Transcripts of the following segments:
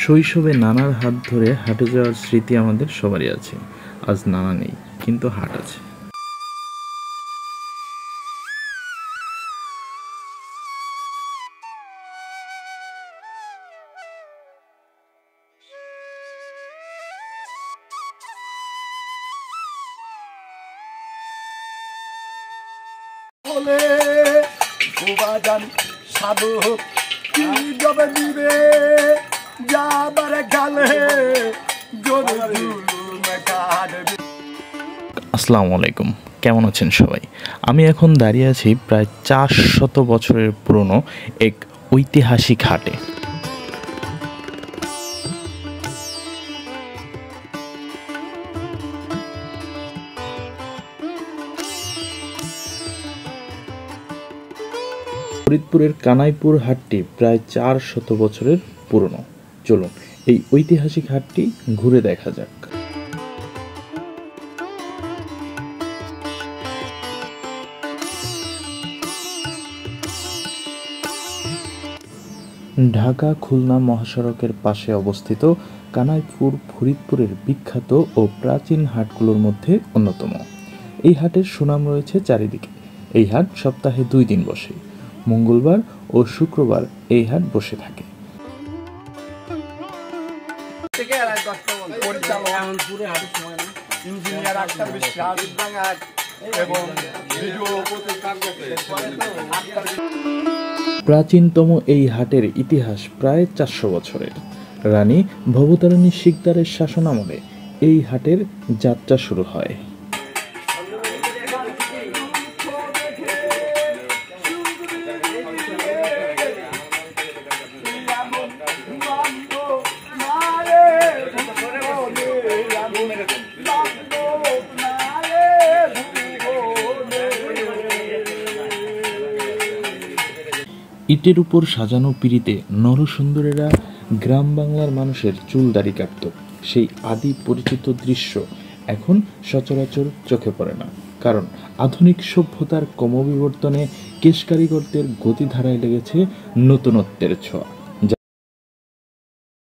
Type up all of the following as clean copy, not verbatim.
শৈশবে নানার হাত ধরে হাটে যাওয়ার স্মৃতি আমাদের সবারই আছে। আজ নানা নেই, কিন্তু হাট আছে। আসসালামু আলাইকুম, কেমন আছেন সবাই? আমি এখন দাঁড়িয়ে আছি প্রায় 400 বছরের পুরনো এক ঐতিহাসিক হাটে। ফরিদপুরের কানাইপুর হাটটি প্রায় 400 বছরের পুরনো। চলুন এই ঐতিহাসিক হাটটি ঘুরে দেখা যাক। ঢাকা খুলনা মহাসড়কের পাশে অবস্থিত কানাইপুর ফরিদপুরের বিখ্যাত ও প্রাচীন হাটগুলোর মধ্যে অন্যতম। এই হাটের সুনাম রয়েছে চারিদিকে। এই হাট সপ্তাহে 2 দিন বসে, মঙ্গলবার ও শুক্রবার এই হাট বসে থাকে। প্রাচীনতম এই হাটের ইতিহাস প্রায় 400 বছরের। রানী ভবতারিণী শিকদারের শাসনামলে এই হাটের যাত্রা শুরু হয়। ইটের উপর সাজানো পিঁড়িতে নরসুন্দরেরা গ্রাম বাংলার মানুষের চুল দাড়ি কাটত। সেই আদি পরিচিত দৃশ্য এখন সচরাচর চোখে পড়ে না, কারণ আধুনিক সভ্যতার ক্রমবিবর্তনে কেশ কারিগরদের গতিধারায় লেগেছে নতুনত্বের ছোঁয়া।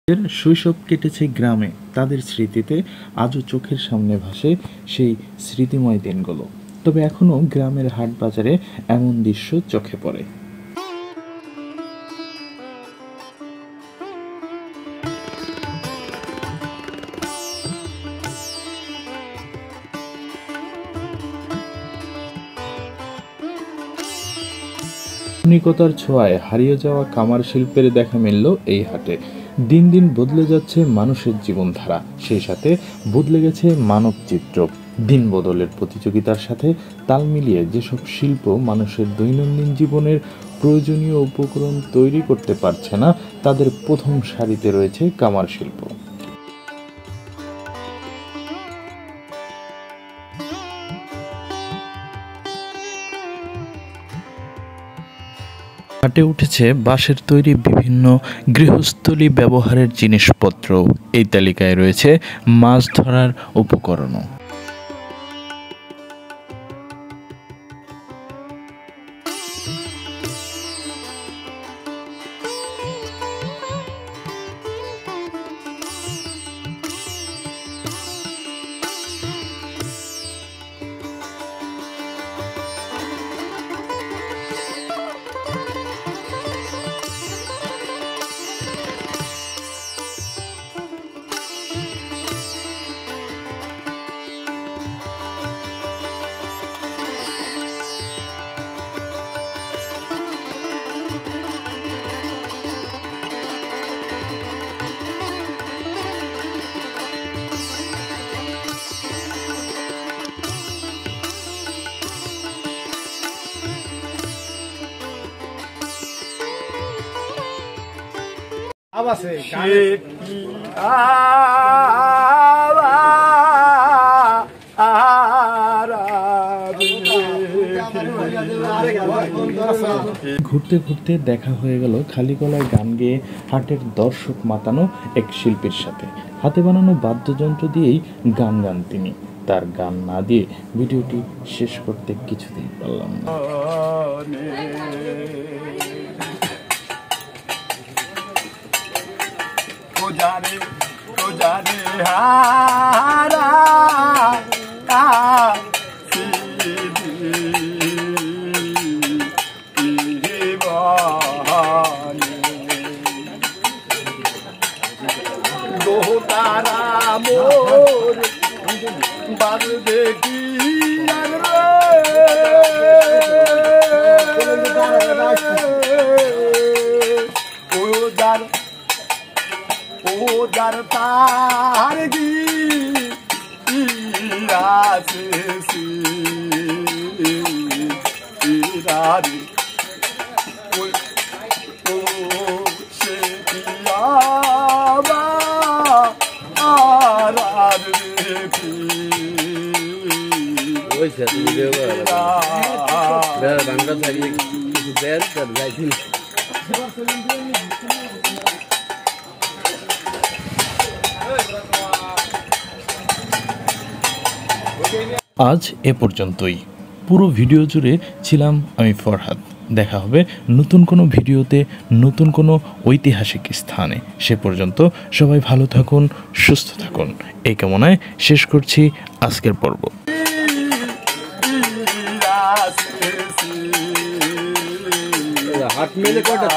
যাদের শৈশব কেটেছে গ্রামে, তাদের স্মৃতিতে আজও চোখের সামনে ভাসে সেই স্মৃতিময় দিনগুলো। তবে এখনও গ্রামের হাট বাজারে এমন দৃশ্য চোখে পড়ে। আধুনিকতার ছোঁয়ায় হারিয়ে যাওয়া কামার শিল্পের দেখা মিলল এই হাটে। দিন দিন বদলে যাচ্ছে মানুষের জীবনধারা, সেই সাথে বদলে গেছে মানব চিত্র। দিন বদলের প্রতিযোগিতার সাথে তাল মিলিয়ে যেসব শিল্প মানুষের দৈনন্দিন জীবনের প্রয়োজনীয় উপকরণ তৈরি করতে পারছে না, তাদের প্রথম সারিতে রয়েছে কামার শিল্প। হাটে উঠেছে বাঁশের তৈরি বিভিন্ন গৃহস্থলী ব্যবহারের জিনিসপত্র। এই তালিকায় রয়েছে মাছ ধরার উপকরণও। ঘুরতে ঘুরতে দেখা হয়ে গেল খালি গলায় গান গেয়ে হাটের দর্শক মাতানো এক শিল্পীর সাথে। হাতে বানানো বাদ্যযন্ত্র দিয়েই গান গান তিনি। তার গান না দিয়ে ভিডিওটি শেষ করতে কিছুতেই পারলাম না। জানে তো জানে হারা তারা মোর বাদ দেখি ও যার তার গিরাছে সিরারে ও সে কিয়াবা আর দেখি ওই সাথে ভিডিও করা গানটা থাকি কিছু দেন তার যাইছি আজ এ পর্যন্তই। পুরো ভিডিও জুড়ে ছিলাম আমি ফরহাদ। দেখা হবে নতুন কোনো ভিডিওতে, নতুন কোনো ঐতিহাসিক স্থানে। সে পর্যন্ত সবাই ভালো থাকুন, সুস্থ থাকুন, এই কামনায় শেষ করছি আজকের পর্ব। হাত মেলে কটা